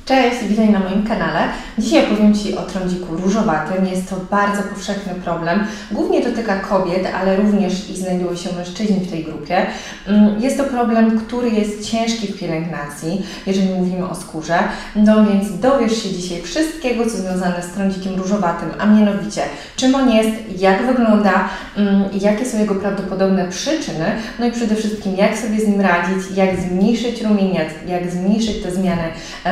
Cześć, witaj na moim kanale. Dzisiaj opowiem Ci o trądziku różowatym. Jest to bardzo powszechny problem. Głównie dotyka kobiet, ale również i znajdują się mężczyźni w tej grupie. Jest to problem, który jest ciężki w pielęgnacji, jeżeli mówimy o skórze. No więc dowiesz się dzisiaj wszystkiego, co związane z trądzikiem różowatym, a mianowicie czym on jest, jak wygląda, jakie są jego prawdopodobne przyczyny, no i przede wszystkim jak sobie z nim radzić, jak zmniejszyć rumień, jak zmniejszyć te zmiany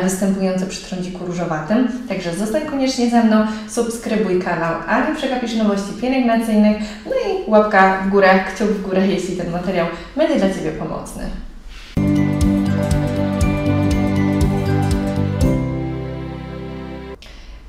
występujące przy trądziku różowatym. Także zostań koniecznie ze mną, subskrybuj kanał, a nie przegapisz nowości pielęgnacyjnych. No i łapka w górę, kciuk w górę, jeśli ten materiał będzie dla Ciebie pomocny.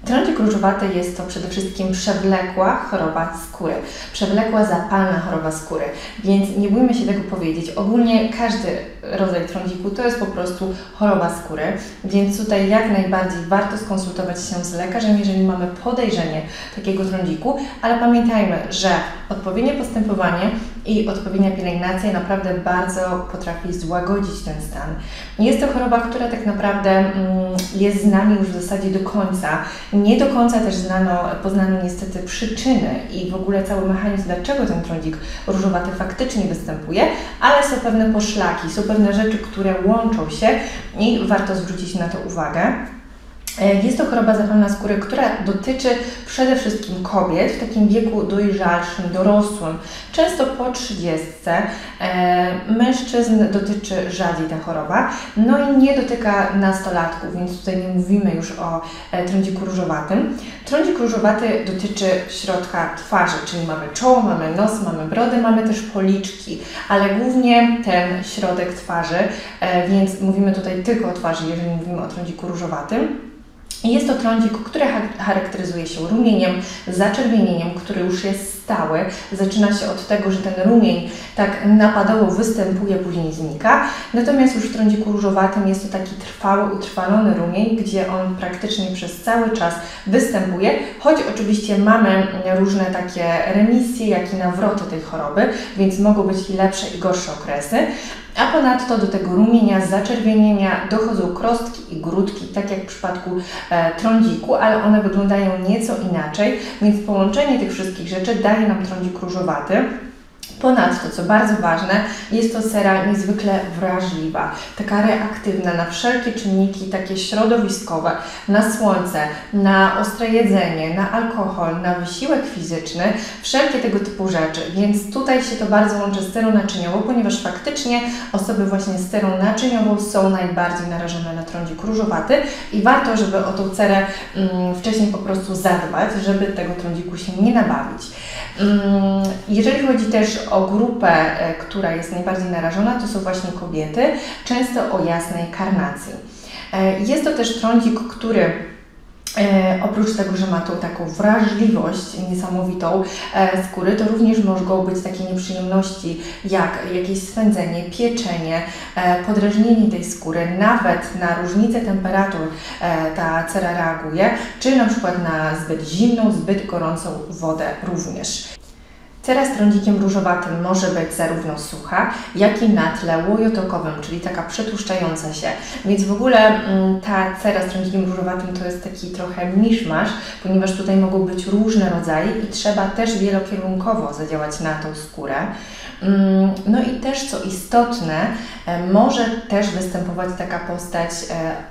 Trądzik różowaty jest to przede wszystkim przewlekła choroba skóry, przewlekła zapalna choroba skóry, więc nie bójmy się tego powiedzieć. Ogólnie każdy rodzaj trądziku to jest po prostu choroba skóry, więc tutaj jak najbardziej warto skonsultować się z lekarzem, jeżeli mamy podejrzenie takiego trądziku, ale pamiętajmy, że odpowiednie postępowanie i odpowiednia pielęgnacja naprawdę bardzo potrafi złagodzić ten stan. Jest to choroba, która tak naprawdę jest z nami już w zasadzie do końca. Nie do końca też poznano niestety przyczyny i w ogóle cały mechanizm, dlaczego ten trądzik różowaty faktycznie występuje, ale są pewne poszlaki, są pewne rzeczy, które łączą się i warto zwrócić na to uwagę. Jest to choroba zapalna skóry, która dotyczy przede wszystkim kobiet w takim wieku dojrzalszym, dorosłym, często po 30. Mężczyzn dotyczy rzadziej ta choroba, no i nie dotyka nastolatków, więc tutaj nie mówimy już o trądziku różowatym. Trądzik różowaty dotyczy środka twarzy, czyli mamy czoło, mamy nos, mamy brodę, mamy też policzki, ale głównie ten środek twarzy, więc mówimy tutaj tylko o twarzy, jeżeli mówimy o trądziku różowatym. Jest to trądzik, który charakteryzuje się rumieniem, zaczerwienieniem, który już jest stały. Zaczyna się od tego, że ten rumień tak napadowo występuje, później znika. Natomiast już w trądziku różowatym jest to taki trwały, utrwalony rumień, gdzie on praktycznie przez cały czas występuje, choć oczywiście mamy różne takie remisje, jak i nawroty tej choroby, więc mogą być i lepsze i gorsze okresy. A ponadto do tego rumienia, zaczerwienienia dochodzą krostki i grudki, tak jak w przypadku trądziku, ale one wyglądają nieco inaczej, więc połączenie tych wszystkich rzeczy daje nam trądzik różowaty. Ponadto, co bardzo ważne, jest to cera niezwykle wrażliwa, taka reaktywna na wszelkie czynniki takie środowiskowe, na słońce, na ostre jedzenie, na alkohol, na wysiłek fizyczny, wszelkie tego typu rzeczy, więc tutaj się to bardzo łączy z cerą naczyniową, ponieważ faktycznie osoby właśnie z cerą naczyniową są najbardziej narażone na trądzik różowaty i warto, żeby o tą cerę wcześniej po prostu zadbać, żeby tego trądziku się nie nabawić. Jeżeli chodzi też o grupę, która jest najbardziej narażona, to są właśnie kobiety, często o jasnej karnacji. Jest to też trądzik, który oprócz tego, że ma tą taką wrażliwość niesamowitą skóry, to również mogą być takie nieprzyjemności jak jakieś swędzenie, pieczenie, podrażnienie tej skóry, nawet na różnicę temperatur ta cera reaguje, czy na przykład na zbyt zimną, zbyt gorącą wodę również. Cera z trądzikiem różowatym może być zarówno sucha, jak i na tle łojotokowym, czyli taka przetłuszczająca się. Więc w ogóle ta cera z trądzikiem różowatym to jest taki trochę miszmasz, ponieważ tutaj mogą być różne rodzaje i trzeba też wielokierunkowo zadziałać na tą skórę. No i też, co istotne, może też występować taka postać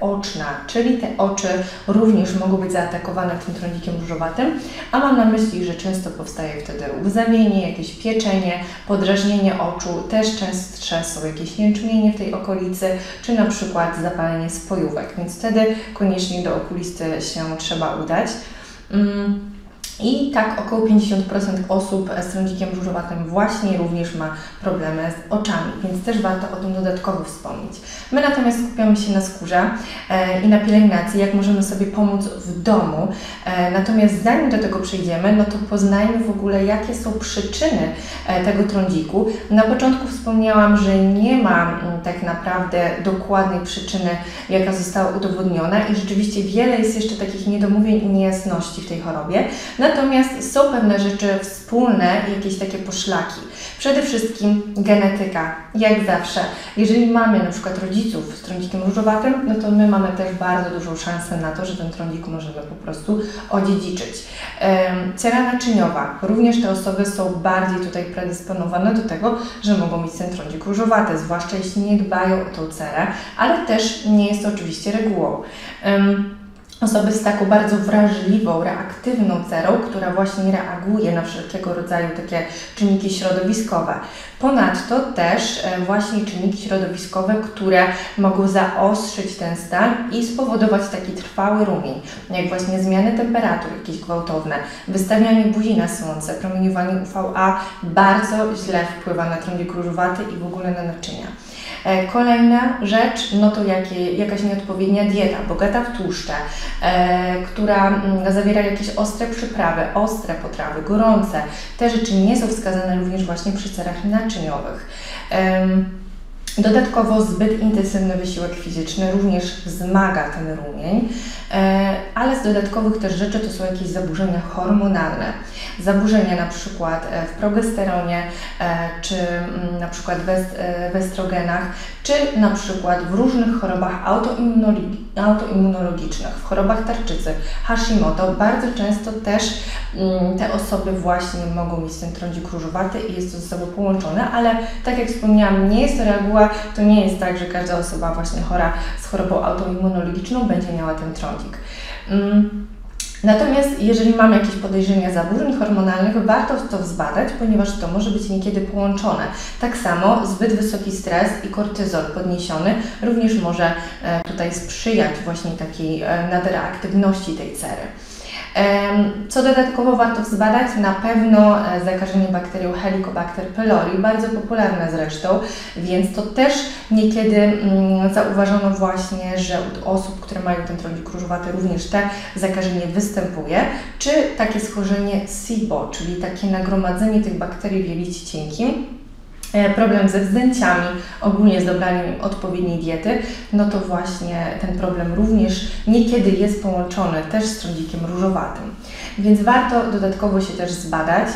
oczna, czyli te oczy również mogą być zaatakowane tym trądzikiem różowatym, a mam na myśli, że często powstaje wtedy łzawienie, jakieś pieczenie, podrażnienie oczu, też częstsze są jakieś jęczmienie w tej okolicy, czy na przykład zapalenie spojówek, więc wtedy koniecznie do okulisty się trzeba udać. I tak około 50% osób z trądzikiem różowatym właśnie również ma problemy z oczami, więc też warto o tym dodatkowo wspomnieć. My natomiast skupiamy się na skórze i na pielęgnacji, jak możemy sobie pomóc w domu. Natomiast zanim do tego przejdziemy, no to poznajmy w ogóle, jakie są przyczyny tego trądziku. Na początku wspomniałam, że nie ma tak naprawdę dokładnej przyczyny, jaka została udowodniona i rzeczywiście wiele jest jeszcze takich niedomówień i niejasności w tej chorobie. Natomiast są pewne rzeczy wspólne, jakieś takie poszlaki. Przede wszystkim genetyka, jak zawsze. Jeżeli mamy na przykład rodziców z trądzikiem różowatym, no to my mamy też bardzo dużą szansę na to, że ten trądzik możemy po prostu odziedziczyć. Cera naczyniowa. Również te osoby są bardziej tutaj predysponowane do tego, że mogą mieć ten trądzik różowaty, zwłaszcza jeśli nie dbają o tą cerę, ale też nie jest to oczywiście regułą. Osoby z taką bardzo wrażliwą, reaktywną cerą, która właśnie reaguje na wszelkiego rodzaju takie czynniki środowiskowe. Ponadto też właśnie czynniki środowiskowe, które mogą zaostrzyć ten stan i spowodować taki trwały rumień, jak właśnie zmiany temperatur jakieś gwałtowne, wystawianie buzi na słońce, promieniowanie UVA bardzo źle wpływa na trądzik różowaty i w ogóle na naczynia. Kolejna rzecz, no to jakaś nieodpowiednia dieta, bogata w tłuszcze, która zawiera jakieś ostre przyprawy, ostre potrawy, gorące. Te rzeczy nie są wskazane również właśnie przy cerach naczyniowych. Dodatkowo zbyt intensywny wysiłek fizyczny również wzmaga ten rumień, ale z dodatkowych też rzeczy to są jakieś zaburzenia hormonalne. Zaburzenia na przykład w progesteronie, czy na przykład w estrogenach, czy na przykład w różnych chorobach autoimmunologicznych, w chorobach tarczycy, Hashimoto. Bardzo często też te osoby właśnie mogą mieć ten trądzik różowaty i jest to ze sobą połączone, ale tak jak wspomniałam, nie jest to reguła, to nie jest tak, że każda osoba właśnie chora z chorobą autoimmunologiczną będzie miała ten trądzik. Natomiast jeżeli mamy jakieś podejrzenia zaburzeń hormonalnych, warto to zbadać, ponieważ to może być niekiedy połączone. Tak samo zbyt wysoki stres i kortyzol podniesiony również może tutaj sprzyjać właśnie takiej nadreaktywności tej cery. Co dodatkowo warto zbadać? Na pewno zakażenie bakterią Helicobacter pylori, bardzo popularne zresztą, więc to też niekiedy zauważono właśnie, że u osób, które mają ten trądzik różowaty, również te zakażenie występuje, czy takie schorzenie SIBO, czyli takie nagromadzenie tych bakterii w jelicie cienkim. Problem ze wzdęciami, ogólnie z dobraniem odpowiedniej diety, no to właśnie ten problem również niekiedy jest połączony też z trądzikiem różowatym. Więc warto dodatkowo się też zbadać,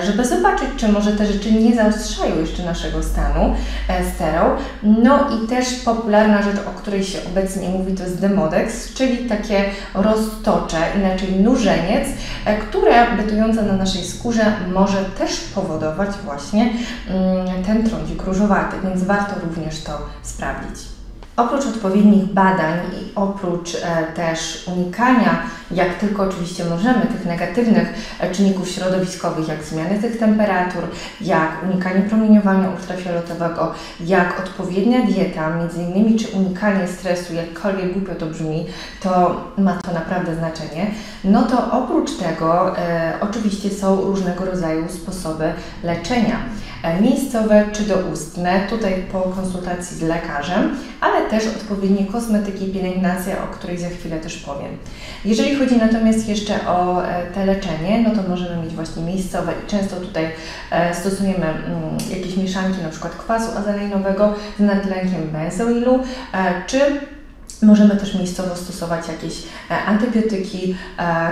żeby zobaczyć, czy może te rzeczy nie zaostrzają jeszcze naszego stanu z cerą. No i też popularna rzecz, o której się obecnie mówi, to jest Demodex, czyli takie roztocze, inaczej nurzeniec, które bytujące na naszej skórze może też powodować właśnie ten trądzik różowaty, więc warto również to sprawdzić. Oprócz odpowiednich badań i oprócz też unikania, jak tylko oczywiście możemy, tych negatywnych czynników środowiskowych, jak zmiany tych temperatur, jak unikanie promieniowania ultrafioletowego, jak odpowiednia dieta, między innymi czy unikanie stresu, jakkolwiek głupio to brzmi, to ma to naprawdę znaczenie. No to oprócz tego oczywiście są różnego rodzaju sposoby leczenia. Miejscowe czy doustne, tutaj po konsultacji z lekarzem, ale też odpowiednie kosmetyki i pielęgnacja, o której za chwilę też powiem. Jeżeli chodzi natomiast jeszcze o te leczenie, no to możemy mieć właśnie miejscowe i często tutaj stosujemy jakieś mieszanki, na przykład kwasu azeleinowego z nadtlenkiem benzoilu, czy możemy też miejscowo stosować jakieś antybiotyki,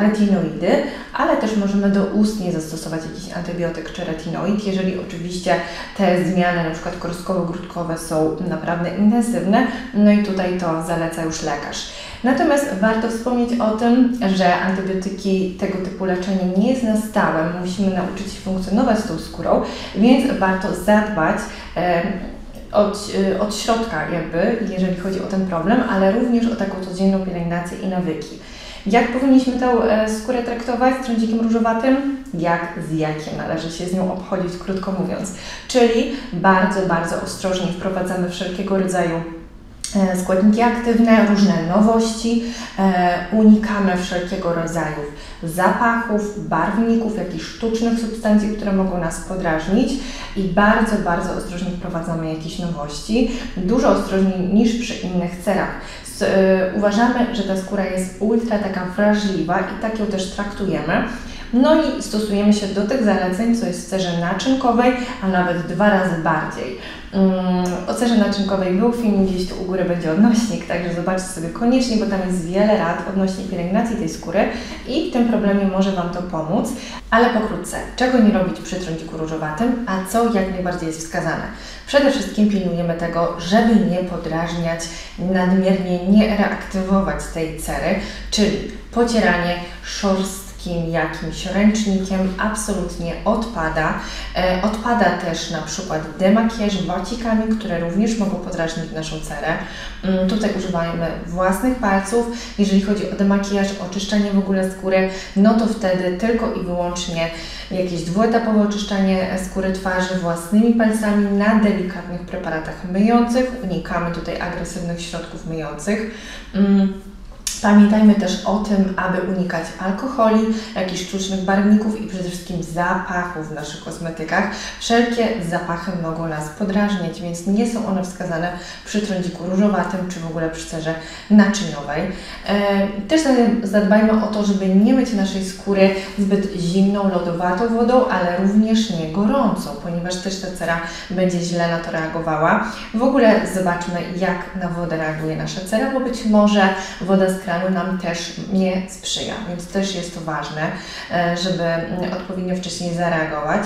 retinoidy, ale też możemy doustnie zastosować jakiś antybiotyk czy retinoid, jeżeli oczywiście te zmiany na przykład krostkowo-grudkowe są naprawdę intensywne, no i tutaj to zaleca już lekarz. Natomiast warto wspomnieć o tym, że antybiotyki, tego typu leczenie nie jest na stałe, musimy nauczyć się funkcjonować z tą skórą, więc warto zadbać od środka jakby, jeżeli chodzi o ten problem, ale również o taką codzienną pielęgnację i nawyki. Jak powinniśmy tę skórę traktować z trądzikiem różowatym? Jak z jakiem należy się z nią obchodzić, krótko mówiąc. Czyli bardzo, bardzo ostrożnie wprowadzamy wszelkiego rodzaju składniki aktywne, różne nowości, unikamy wszelkiego rodzaju zapachów, barwników, jakichś sztucznych substancji, które mogą nas podrażnić i bardzo, bardzo ostrożnie wprowadzamy jakieś nowości, dużo ostrożniej niż przy innych cerach. Uważamy, że ta skóra jest ultra taka wrażliwa i tak ją też traktujemy. No i stosujemy się do tych zaleceń, co jest w cerze naczynkowej, a nawet 2 razy bardziej. O cerze naczynkowej był film, gdzieś tu u góry będzie odnośnik, także zobaczcie sobie koniecznie, bo tam jest wiele rad odnośnie pielęgnacji tej skóry i w tym problemie może Wam to pomóc. Ale pokrótce, czego nie robić przy trądziku różowatym, a co jak najbardziej jest wskazane? Przede wszystkim pilnujemy tego, żeby nie podrażniać, nadmiernie nie reaktywować tej cery, czyli pocieranie szorstkim jakimś ręcznikiem absolutnie odpada. Odpada też na przykład demakijaż wacikami, które również mogą podrażnić naszą cerę. Tutaj używamy własnych palców. Jeżeli chodzi o demakijaż, oczyszczanie w ogóle skóry, no to wtedy tylko i wyłącznie jakieś dwuetapowe oczyszczanie skóry twarzy własnymi palcami na delikatnych preparatach myjących. Unikamy tutaj agresywnych środków myjących. Pamiętajmy też o tym, aby unikać alkoholi, jakichś sztucznych barwników i przede wszystkim zapachów w naszych kosmetykach. Wszelkie zapachy mogą nas podrażniać, więc nie są one wskazane przy trądziku różowatym czy w ogóle przy cerze naczyniowej. Też zadbajmy o to, żeby nie myć naszej skóry zbyt zimną, lodowatą wodą, ale również nie gorącą, ponieważ też ta cera będzie źle na to reagowała. W ogóle zobaczmy, jak na wodę reaguje nasza cera, bo być może woda z kranu nam też nie sprzyja, więc też jest to ważne, żeby odpowiednio wcześniej zareagować.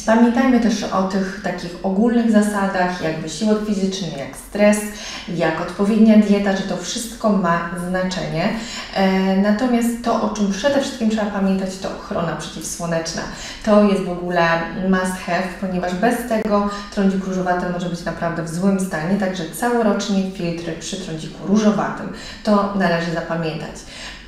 Pamiętajmy też o tych takich ogólnych zasadach, jak wysiłek fizyczny, jak stres, jak odpowiednia dieta, że to wszystko ma znaczenie. Natomiast to, o czym przede wszystkim trzeba pamiętać, to ochrona przeciwsłoneczna. To jest w ogóle must have, ponieważ bez tego trądzik różowaty może być naprawdę w złym stanie, także całorocznie filtry przy trądziku różowatym. To należy zapamiętać.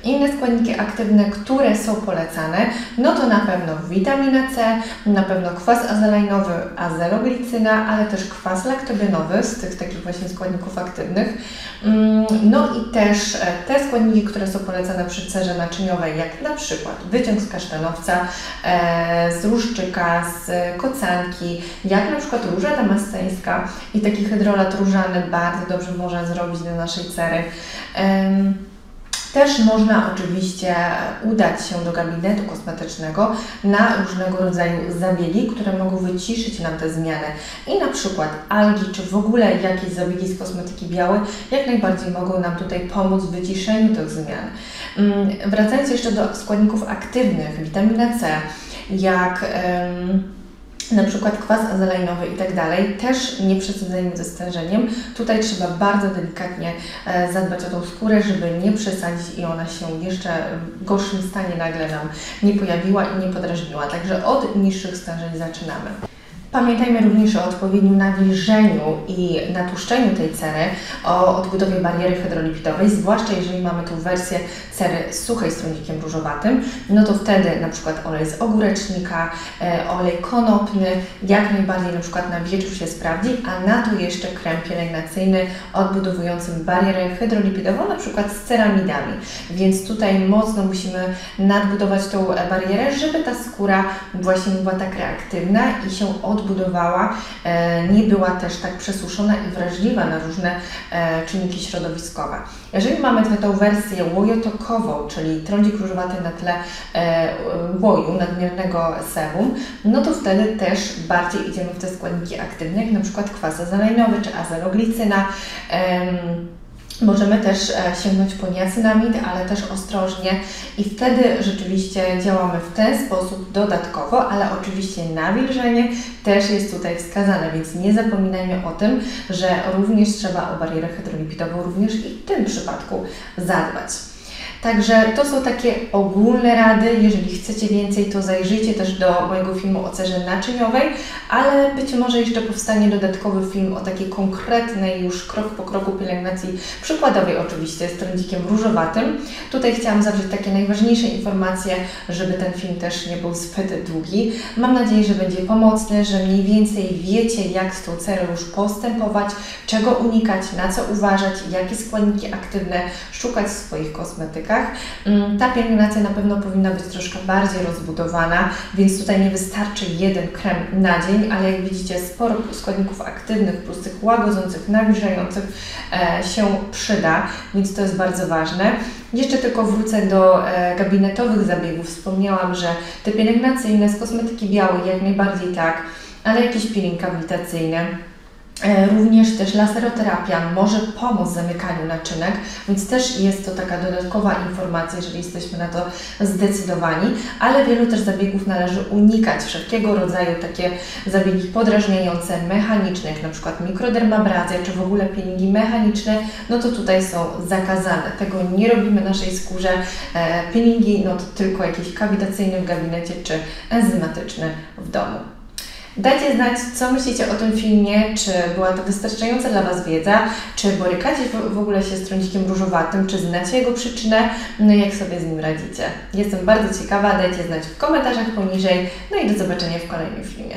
Inne składniki aktywne, które są polecane, no to na pewno witamina C, na pewno kwas azelajnowy, azeloglicyna, ale też kwas laktogenowy z tych takich właśnie składników aktywnych. No i też te składniki, które są polecane przy cerze naczyniowej, jak na przykład wyciąg z kasztanowca, z różczyka, z kocanki, jak na przykład róża damasceńska i taki hydrolat różany bardzo dobrze może zrobić do naszej cery. Też można oczywiście udać się do gabinetu kosmetycznego na różnego rodzaju zabiegi, które mogą wyciszyć nam te zmiany. I na przykład algi, czy w ogóle jakieś zabiegi z kosmetyki białej, jak najbardziej mogą nam tutaj pomóc w wyciszeniu tych zmian. Wracając jeszcze do składników aktywnych, witamina C, jak na przykład kwas azelajnowy i tak dalej, też nie przesadzajmy ze stężeniem. Tutaj trzeba bardzo delikatnie zadbać o tą skórę, żeby nie przesadzić i ona się jeszcze w gorszym stanie nagle nam nie pojawiła i nie podrażniła. Także od niższych stężeń zaczynamy. Pamiętajmy również o odpowiednim nawilżeniu i natłuszczeniu tej cery, o odbudowie bariery hydrolipidowej, zwłaszcza jeżeli mamy tu wersję cery suchej z trądzikiem różowatym, no to wtedy na przykład olej z ogórecznika, olej konopny, jak najbardziej na przykład na wieczór się sprawdzi, a na to jeszcze krem pielęgnacyjny odbudowujący barierę hydrolipidową, na przykład z ceramidami. Więc tutaj mocno musimy nadbudować tą barierę, żeby ta skóra właśnie była tak reaktywna i się odbudowała, nie była też tak przesuszona i wrażliwa na różne czynniki środowiskowe. Jeżeli mamy tą wersję łojotokową, czyli trądzik różowaty na tle łoju, nadmiernego sebum, no to wtedy też bardziej idziemy w te składniki aktywne, jak na przykład kwas azelajnowy czy azeloglicyna. Możemy też sięgnąć po niacynamid, ale też ostrożnie i wtedy rzeczywiście działamy w ten sposób dodatkowo, ale oczywiście nawilżenie też jest tutaj wskazane, więc nie zapominajmy o tym, że również trzeba o barierę hydrolipidową również i w tym przypadku zadbać. Także to są takie ogólne rady. Jeżeli chcecie więcej, to zajrzyjcie też do mojego filmu o cerze naczyniowej, ale być może jeszcze powstanie dodatkowy film o takiej konkretnej już krok po kroku pielęgnacji przykładowej oczywiście z trądzikiem różowatym. Tutaj chciałam zawrzeć takie najważniejsze informacje, żeby ten film też nie był zbyt długi. Mam nadzieję, że będzie pomocny, że mniej więcej wiecie, jak z tą cerą już postępować, czego unikać, na co uważać, jakie składniki aktywne szukać w swoich kosmetykach. Ta pielęgnacja na pewno powinna być troszkę bardziej rozbudowana, więc tutaj nie wystarczy jeden krem na dzień, ale jak widzicie sporo składników aktywnych plus tych łagodzących, nawilżających się przyda, więc to jest bardzo ważne. Jeszcze tylko wrócę do gabinetowych zabiegów. Wspomniałam, że te pielęgnacyjne z kosmetyki białej jak najbardziej tak. ale jakiś peeling kawitacyjny. Również też laseroterapia może pomóc w zamykaniu naczynek, więc też jest to taka dodatkowa informacja, jeżeli jesteśmy na to zdecydowani, ale wielu też zabiegów należy unikać, wszelkiego rodzaju takie zabiegi podrażniające, mechaniczne, jak na przykład mikrodermabrazja, czy w ogóle peelingi mechaniczne, no to tutaj są zakazane. Tego nie robimy naszej skórze. Peelingi, no to tylko jakieś kawitacyjne w gabinecie, czy enzymatyczne w domu. Dajcie znać, co myślicie o tym filmie, czy była to wystarczająca dla Was wiedza, czy borykacie w ogóle się z trądzikiem różowatym, czy znacie jego przyczynę, no i jak sobie z nim radzicie. Jestem bardzo ciekawa, dajcie znać w komentarzach poniżej, no i do zobaczenia w kolejnym filmie.